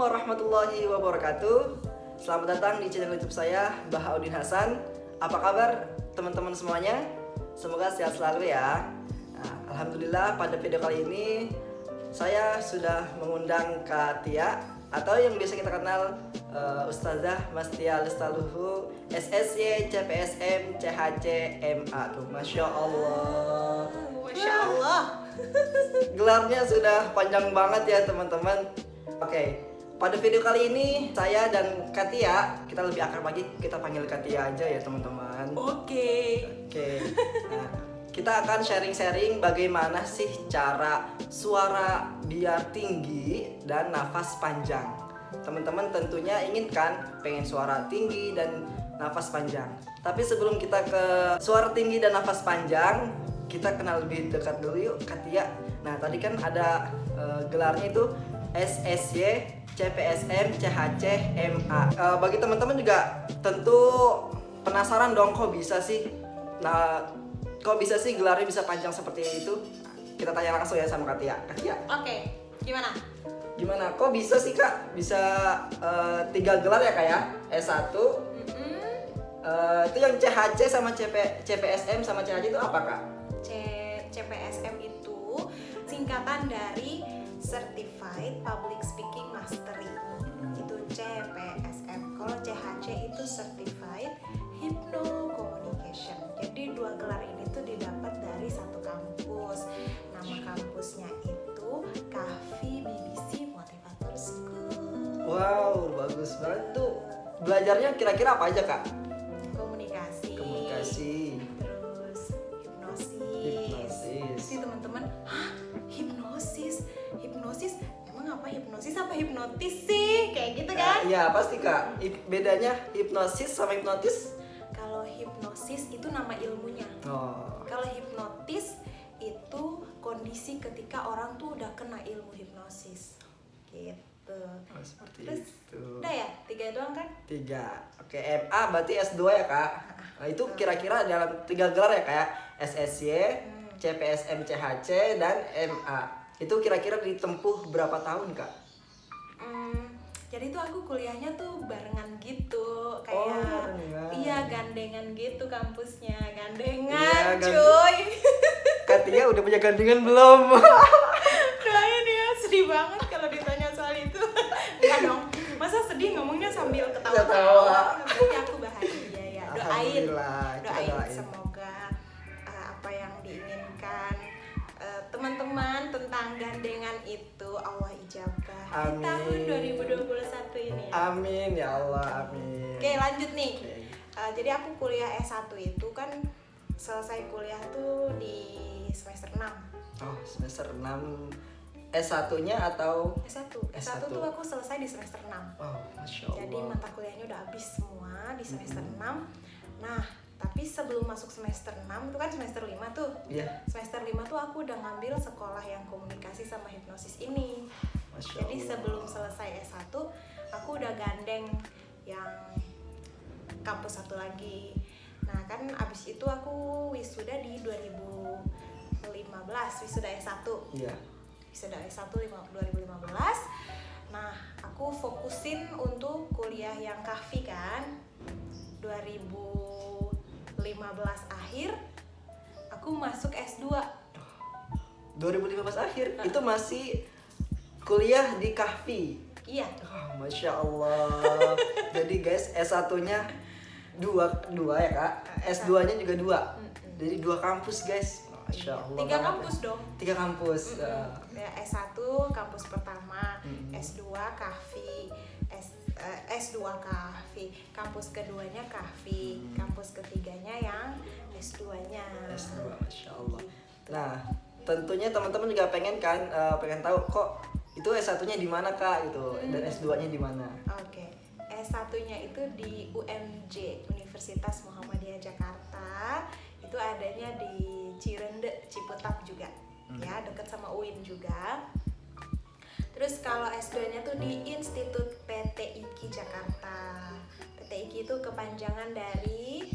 warahmatullahi wabarakatuh. Selamat datang di channel YouTube saya, Bahaudin Hasan. Apa kabar teman-teman semuanya? Semoga sehat selalu ya. Nah, alhamdulillah pada video kali ini saya sudah mengundang Kak Tia atau yang biasa kita kenal Ustazah Mastia Lestaluhu SSY CPSM CHC MA tuh. Masya Allah. Masya Allah. Gelarnya sudah panjang banget ya teman-teman. Oke, pada video kali ini saya dan Katia, kita lebih akrab lagi, kita panggil Katia aja ya teman-teman. Oke. Nah, kita akan sharing-sharing bagaimana sih cara suara biar tinggi dan nafas panjang. Teman-teman tentunya ingin kan pengen suara tinggi dan nafas panjang. Tapi sebelum kita ke suara tinggi dan nafas panjang, kita kenal lebih dekat dulu yuk Katia. Nah tadi kan ada gelarnya itu SSY CPSM CHC MA. Bagi teman-teman juga tentu penasaran dong kok bisa sih. Nah kok bisa sih gelarnya bisa panjang seperti itu? Kita tanya langsung ya sama Katia. Katia. Oke. Gimana? Gimana? Kok bisa sih Kak? Bisa 3 gelar ya Kak ya? S1. Itu yang CHC sama CPSM sama CHC itu apa Kak? CPSM itu singkatan dari Certified Public Speaking Mastery. Itu CPSM. Kalau CHC itu Certified Hypno Communication. Jadi 2 gelar ini tuh didapat dari satu kampus. Nama kampusnya itu Kahfi BBC Motivator School. Wow, bagus banget tuh. Belajarnya kira-kira apa aja Kak? Komunikasi. Terus hipnosis. Sih teman-teman, hipnosis. Emang apa hipnosis apa hipnotis sih? Kayak gitu kan? Iya, pasti Kak. Bedanya hipnosis sama hipnotis? Kalau hipnosis itu nama ilmunya. Kalau hipnotis itu kondisi ketika orang tuh udah kena ilmu hipnosis. Gitu. Seperti Terus, itu. udah ya? 3 doang kan? 3. Oke, MA berarti S2 ya Kak. Nah, itu kira-kira dalam 3 gelar ya kayak SSY, CPSM CHC dan MA. Itu kira-kira ditempuh berapa tahun Kak? Jadi tuh aku kuliahnya tuh barengan gitu, kayak iya gandengan gitu kampusnya, gandengan cuy. Katia udah punya gandengan belum? Doain ya, sedih banget kalau ditanya soal itu. Enggak dong, masa sedih ngomongnya sambil ketawa-tawa. Tapi aku bahagia ya, doain semoga apa yang diinginkan teman-teman tentang gandengan itu Allah ijabah di tahun 2021 ini ya. Amin ya Allah, amin. Oke, lanjut nih. Jadi aku kuliah S1 itu kan selesai kuliah tuh di semester 6. Oh, semester 6. S1-nya atau? S1 tuh aku selesai di semester 6. Oh, Masya Allah. Jadi mata kuliahnya udah habis semua di semester 6. Nah, tapi sebelum masuk semester 6 itu kan semester 5 tuh. Iya. Semester 5 tuh aku udah ngambil sekolah yang komunikasi sama hipnosis ini. Masya Jadi Allah. sebelum selesai S1 aku udah gandeng yang kampus satu lagi. Nah kan abis itu aku wisuda di 2015, wisuda S1. Iya. Wisuda S1 2015. Nah aku fokusin untuk kuliah yang Kahfi kan 2015 akhir aku masuk S2. 2015 akhir itu masih kuliah di Kahfi. Iya. Oh, Masya Allah. Jadi guys, S1-nya dua ya Kak. S2-nya juga 2. Jadi 2 kampus guys. Masya Allah. 3 kampus dong. 3 kampus. Ya, S1 kampus pertama, S2 Kahfi, S2 Kahfi, kampus keduanya Kahfi, kampus ketiganya yang S2-nya. S2, Masya Allah. Nah, tentunya teman-teman juga pengen kan, pengen tahu kok itu S1-nya di mana Kak gitu, dan S2-nya di mana? Oke. S1-nya itu di UMJ, Universitas Muhammadiyah Jakarta. Itu adanya di Cirende, Ciputat juga. Ya, dekat sama UIN juga. Terus kalau S2-nya tuh di Institut PT IKI Jakarta. PT IKI itu kepanjangan dari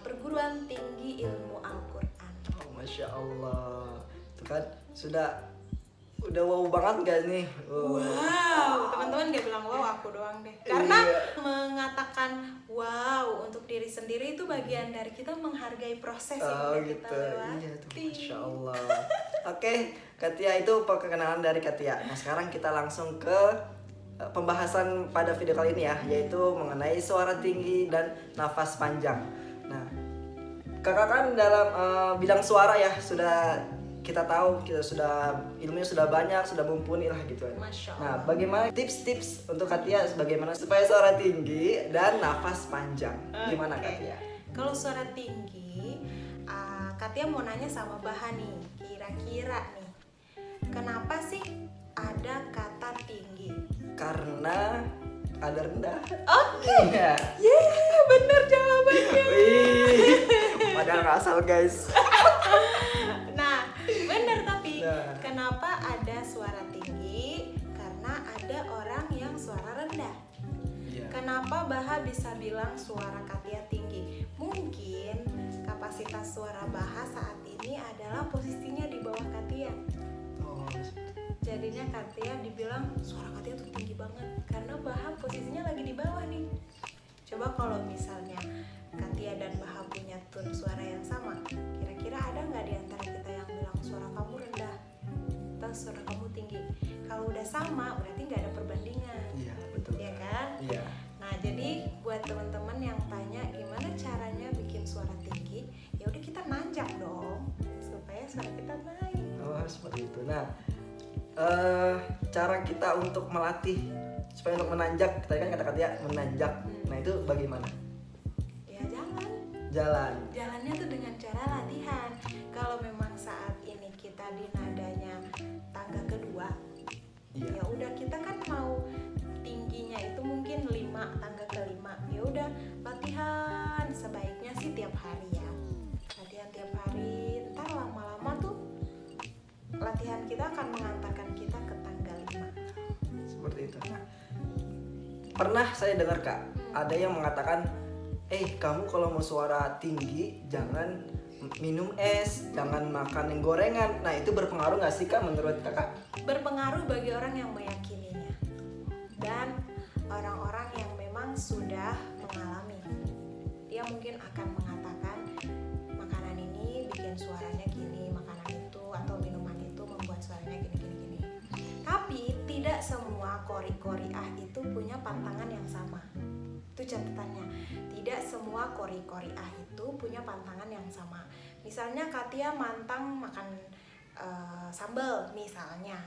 Perguruan Tinggi Ilmu Al-Quran. Oh, Masya Allah. Itu kan sudah Udah wow banget gak nih? Wow, teman-teman gak bilang wow, aku doang deh. Karena mengatakan wow untuk diri sendiri itu bagian dari kita menghargai proses yang udah kita lewati. Iya tuh, Masya Allah. Oke, Katia, itu perkenalan dari Katia. Nah sekarang kita langsung ke pembahasan pada video kali ini ya, yaitu mengenai suara tinggi dan nafas panjang. Nah, kakak kan dalam bidang suara ya, sudah kita tahu, kita sudah ilmunya sudah banyak, sudah mumpuni lah gitu. Masya Allah. Nah, bagaimana tips-tips untuk Katia bagaimana supaya suara tinggi dan nafas panjang? Gimana Katia? Kalau suara tinggi, Katia mau nanya sama Bahan nih, kira-kira nih, kenapa sih ada kata tinggi? Karena ada rendah. Oke. Iya. Yeah, bener jawabannya. Wih, padahal nggak asal guys. Nah, bener tapi Nah. kenapa ada suara tinggi? Karena ada orang yang suara rendah. Iya. Kenapa Baha bisa bilang suara Katia tinggi? Mungkin kapasitas suara Baha saat ini adalah posisinya di bawah Katia. Oh, Jadinya Katia dibilang suara Katia tuh tinggi banget karena Baha posisinya lagi di bawah nih. Coba kalau misalnya Katia dan Baha punya tone suara yang sama, kira-kira ada nggak di antara kita yang bilang suara kamu rendah atau suara kamu tinggi? Kalau udah sama berarti nggak ada perbandingan. iya betul. Ya kan? Iya. Nah, jadi buat teman-teman yang tanya gimana caranya bikin suara tinggi, ya udah kita nanjak dong supaya suara kita naik. Oh, seperti itu. Nah, cara kita untuk melatih supaya untuk menanjak, tadi kan kata Katia menanjak. Nah, itu bagaimana? Ya jalan. Jalan. Jalannya tuh dengan cara latihan. Kalau memang saat ini kita di nadanya tangga kedua, Iya. ya udah kita kan mau tingginya itu mungkin 5, tangga ke-5. Ya udah latihan sebaiknya sih tiap hari ya. Latihan tiap hari. Ntar lama-lama tuh latihan kita akan mengantarkan kita ke tangga 5. Seperti itu. Nah, pernah saya dengar Kak, ada yang mengatakan, kamu kalau mau suara tinggi jangan minum es, jangan makan yang gorengan. Nah, itu berpengaruh nggak sih Kak menurut Kakak? Berpengaruh bagi orang yang meyakininya dan orang-orang yang memang sudah mengalami. Dia mungkin akan mengatakan makanan ini bikin suaranya gini, makanan itu atau minuman itu membuat suaranya gini. Tapi tidak semua kori-koriah itu punya pantangan yang sama. Itu catatannya. Tidak semua kori-koriah itu punya pantangan yang sama. Misalnya Katia mantang makan sambal misalnya.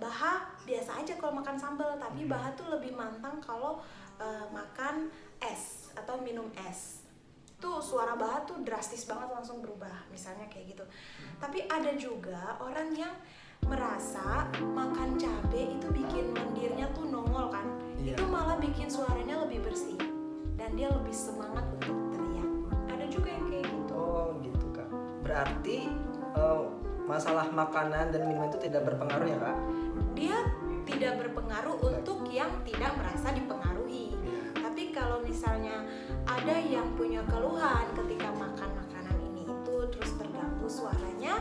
Baha biasa aja kalau makan sambal, tapi Baha tuh lebih mantang kalau makan es atau minum es. Tuh suara Baha tuh drastis banget langsung berubah, misalnya kayak gitu. Tapi ada juga orang yang merasa makan cabai itu bikin lendirnya tuh nongol kan. Iya. Itu malah bikin suaranya lebih bersih dan dia lebih semangat untuk teriak. Ada juga yang kayak gitu. Oh, gitu Kak. Berarti masalah makanan dan minuman itu tidak berpengaruh ya Kak? Dia tidak berpengaruh untuk yang tidak merasa dipengaruhi. Tapi kalau misalnya ada yang punya keluhan ketika makan makanan ini itu terus terganggu suaranya,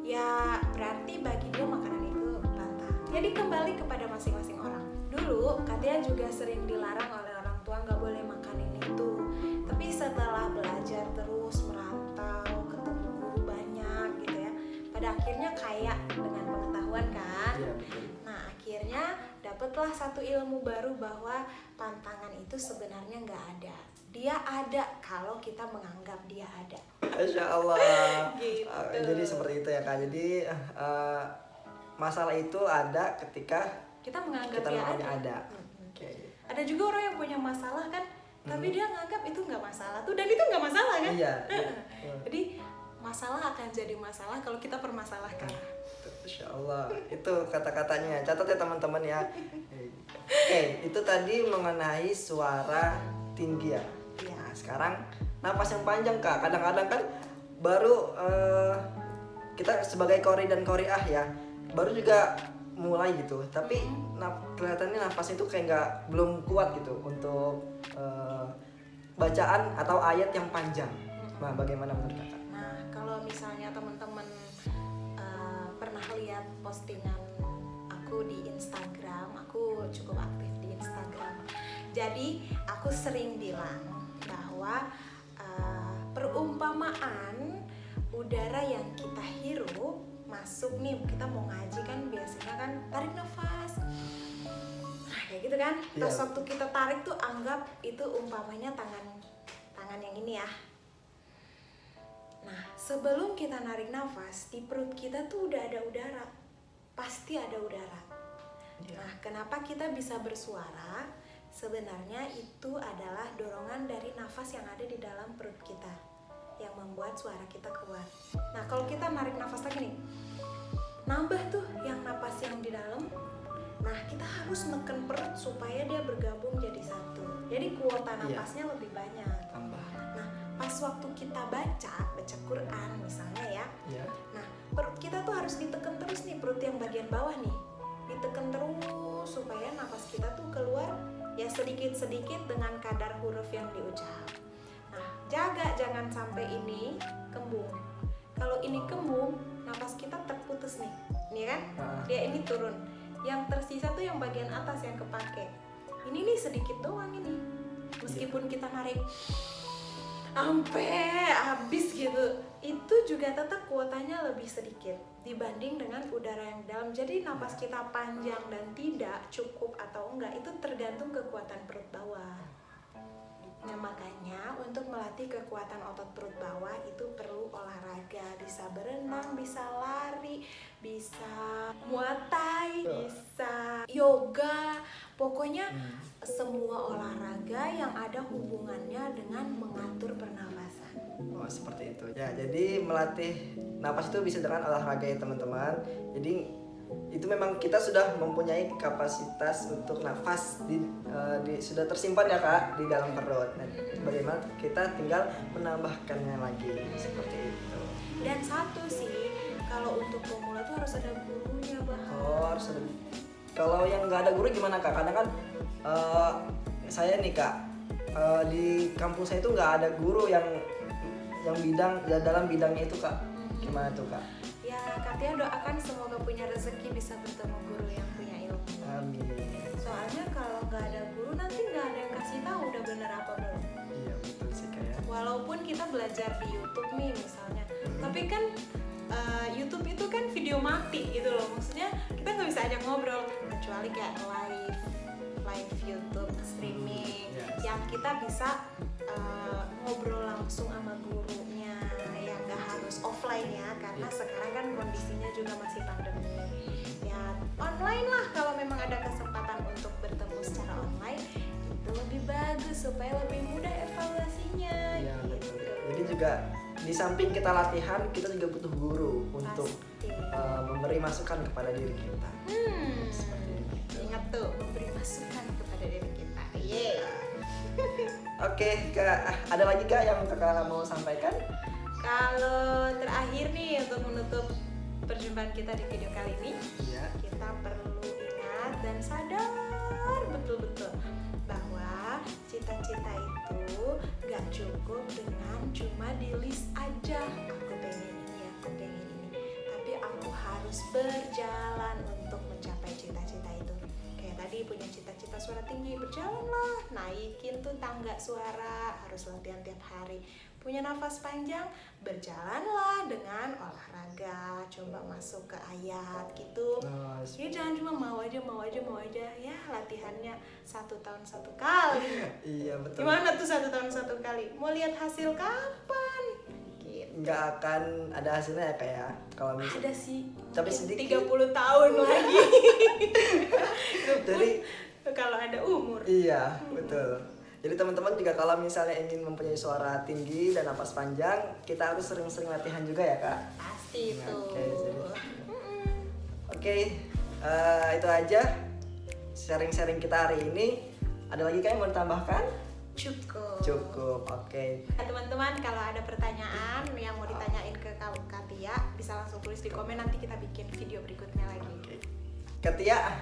ya berarti bagi dia makanan itu bantah. Jadi kembali kepada masing-masing orang. Dulu Katia juga sering dilarang oleh orang tua nggak boleh makan ini itu. Tapi setelah belajar terus merantau, ketemu guru banyak gitu ya, pada akhirnya kaya dengan pengetahuan kan. Iya, betul. Nah akhirnya dapatlah satu ilmu baru bahwa pantangan itu sebenarnya nggak ada. Dia ada kalau kita menganggap dia ada. Masya Allah. Gitu. Jadi seperti itu ya Kak. Jadi masalah itu ada ketika Kita menganggap kita dia menganggapnya ada. ada. Oke. Ada juga orang yang punya masalah kan, tapi dia nganggap itu nggak masalah tuh, dan itu nggak masalah kan? Iya. Iya. Jadi masalah akan jadi masalah kalau kita permasalahkan. Masya Allah. Itu kata-katanya. Catat ya teman-teman ya. Itu tadi mengenai suara tinggi ya. Iya. Nah, sekarang napas yang panjang Kak. Kadang-kadang kan baru kita sebagai kori dan koriah ya, baru juga mulai gitu. Tapi kelihatannya napasnya itu kayak nggak belum kuat gitu untuk bacaan atau ayat yang panjang. Nah, bagaimana menurut Kakak? Nah kalau misalnya teman-teman pernah pernah lihat postingan aku di Instagram, aku cukup aktif di Instagram. Jadi aku sering bilang bahwa perumpamaan udara yang kita hirup masuk nih, kita mau ngaji kan biasanya kan tarik nafas, nah kayak gitu kan. Pas waktu kita tarik tuh anggap itu umpamanya tangan yang ini ya. Nah sebelum kita narik nafas, di perut kita tuh udah ada udara, pasti ada udara. Nah kenapa kita bisa bersuara? Sebenarnya itu adalah dorongan dari nafas yang ada di dalam perut kita yang membuat suara kita keluar. Nah kalau kita narik nafas lagi nih, nambah tuh yang napas yang di dalam. Nah kita harus neken perut supaya dia bergabung jadi satu. Jadi kuota napasnya lebih banyak. Tambah. Nah pas waktu kita baca Quran misalnya ya. Nah perut kita tuh harus ditekan terus nih, perut yang bagian bawah nih ditekan terus supaya napas kita tuh keluar ya sedikit-sedikit dengan kadar huruf yang diucap. Nah jaga jangan sampai ini kembung. Kalau ini kembung, napas kita terputus nih, ini kan? Dia ini turun. Yang tersisa tuh yang bagian atas yang kepake. Ini nih sedikit doang ini. Meskipun kita narik sampai habis gitu, itu juga tetap kuotanya lebih sedikit dibanding dengan udara yang dalam. Jadi napas kita panjang dan tidak cukup atau enggak itu tergantung kekuatan perut bawah. Nah makanya untuk melatih kekuatan otot perut bawah itu perlu olahraga. Bisa berenang, bisa lari, bisa muay thai, bisa yoga. Pokoknya semua olahraga yang ada hubungannya dengan mengatur pernapasan. Oh seperti itu ya. Jadi melatih napas itu bisa dengan olahraga ya teman-teman. Jadi itu memang kita sudah mempunyai kapasitas untuk nafas sudah tersimpan ya kak di dalam perut. Nah, bagaimana kita tinggal menambahkannya lagi seperti itu. Dan satu sih, kalau untuk pemula tuh harus ada gurunya bah. Oh harus ada. Kalau yang nggak ada guru gimana kak? Karena kan saya nih kak di kampus saya itu nggak ada guru yang dalam bidangnya itu kak. Gimana tuh kak? Ya Katia doakan semoga punya rezeki bisa bertemu guru yang punya ilmu. Amin. Soalnya kalau nggak ada guru nanti nggak ada yang kasih tahu udah bener apa belum. Iya betul sih kak ya. Walaupun kita belajar di YouTube nih misalnya, tapi kan YouTube itu kan video mati gitu loh. Maksudnya kita nggak bisa ajak ngobrol kecuali kayak live YouTube streaming yang kita bisa ngobrol langsung sama gurunya, yang nggak harus offline ya, karena sekarang kan kondisinya juga masih pandemi ya. Online lah kalau memang ada kesempatan untuk bertemu secara online itu lebih bagus supaya lebih mudah evaluasinya Iya gitu. betul. Jadi juga di samping kita latihan, kita juga butuh guru untuk memberi masukan kepada diri kita. Seperti itu. Ingat tuh, memberi masukan kepada diri kita. Oke kak, ada lagi kak yang kakak mau sampaikan? Kalau terakhir nih untuk menutup perjumpaan kita di video kali ini, kita perlu ingat dan sadar betul-betul bahwa cita-cita itu gak cukup dengan cuma di list aja. Aku pengen ini, aku pengen ini, tapi aku harus berjalan untuk mencapai cita-cita itu. Kayak tadi punya cita-cita suara tinggi, berjalanlah, naikin tuh tangga suara, harus latihan tiap hari. Punya nafas panjang, berjalanlah dengan olahraga, coba masuk ke ayat gitu. Jadi jangan cuma mau aja ya, latihannya 1 tahun 1 kali. Iya betul. Gimana tuh 1 tahun 1 kali? Mau lihat hasil kapan? Gitu. Nggak akan ada hasilnya ya kayak kalau misalnya. Ada sih. Tapi sedikit. 30 tahun lagi. Jadi kalau ada umur. iya betul. Jadi teman-teman juga kalau misalnya ingin mempunyai suara tinggi dan napas panjang, kita harus sering-sering latihan juga ya kak. Pasti itu. Oke, itu aja sharing-sharing kita hari ini. Ada lagi kak yang mau ditambahkan? Cukup, oke. Nah, teman-teman kalau ada pertanyaan yang mau ditanyain ke Katia, bisa langsung tulis di komen, nanti kita bikin video berikutnya lagi. Oke. Katia,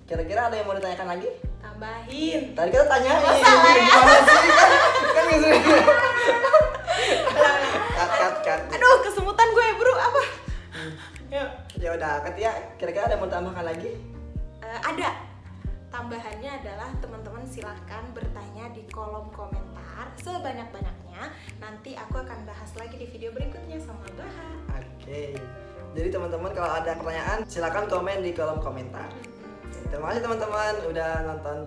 kira-kira ada yang mau ditanyakan lagi? Tambahin. Tadi kita tanyain. Masalah ya. Gimana sih? Kan gitu. Cut. Aduh, kesemutan gue bro, apa? Yuk. Ya udah, ditambahkan lagi? Ada. Tambahannya adalah teman-teman silahkan bertanya di kolom komentar sebanyak-banyaknya. Nanti aku akan bahas lagi di video berikutnya sama Baha. Oke. Jadi teman-teman kalau ada pertanyaan silakan komen di kolom komentar. Terima kasih teman-teman udah nonton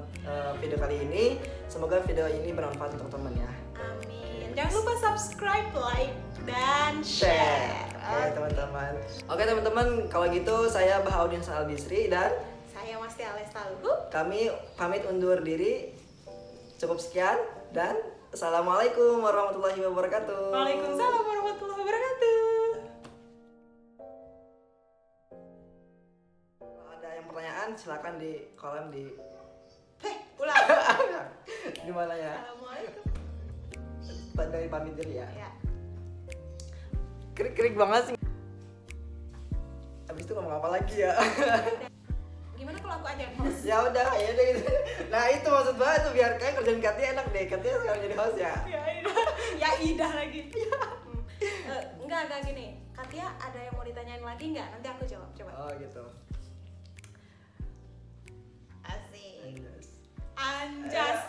video kali ini. Semoga video ini bermanfaat untuk teman ya. Amin. Jangan lupa subscribe, like, dan share. Oke teman-teman. Oke teman-teman, kalau gitu saya Bahaudin Salbisri dan Saya Masti Alestaluhu. kami pamit undur diri. Cukup sekian dan assalamualaikum warahmatullahi wabarakatuh. Waalaikumsalam warahmatullahi wabarakatuh. Kalau ada yang pertanyaan silakan di kolom di Ulang. gimana ya? Assalamualaikum. Dari pamit diri ya. Ya. Krik-krik banget sih. Habis itu ngomong apa lagi ya? Gimana kalau aku aja yang host? Ya udah gitu. Nah itu maksud banget tuh biar kayak kerjaan Katia enak deh. Katia sekarang jadi host ya. Ya Ida lagi. Enggak gini. Katia ada yang mau ditanyain lagi nggak? Nanti aku jawab. Coba. Oh gitu. Asik. Anjas. Anjas.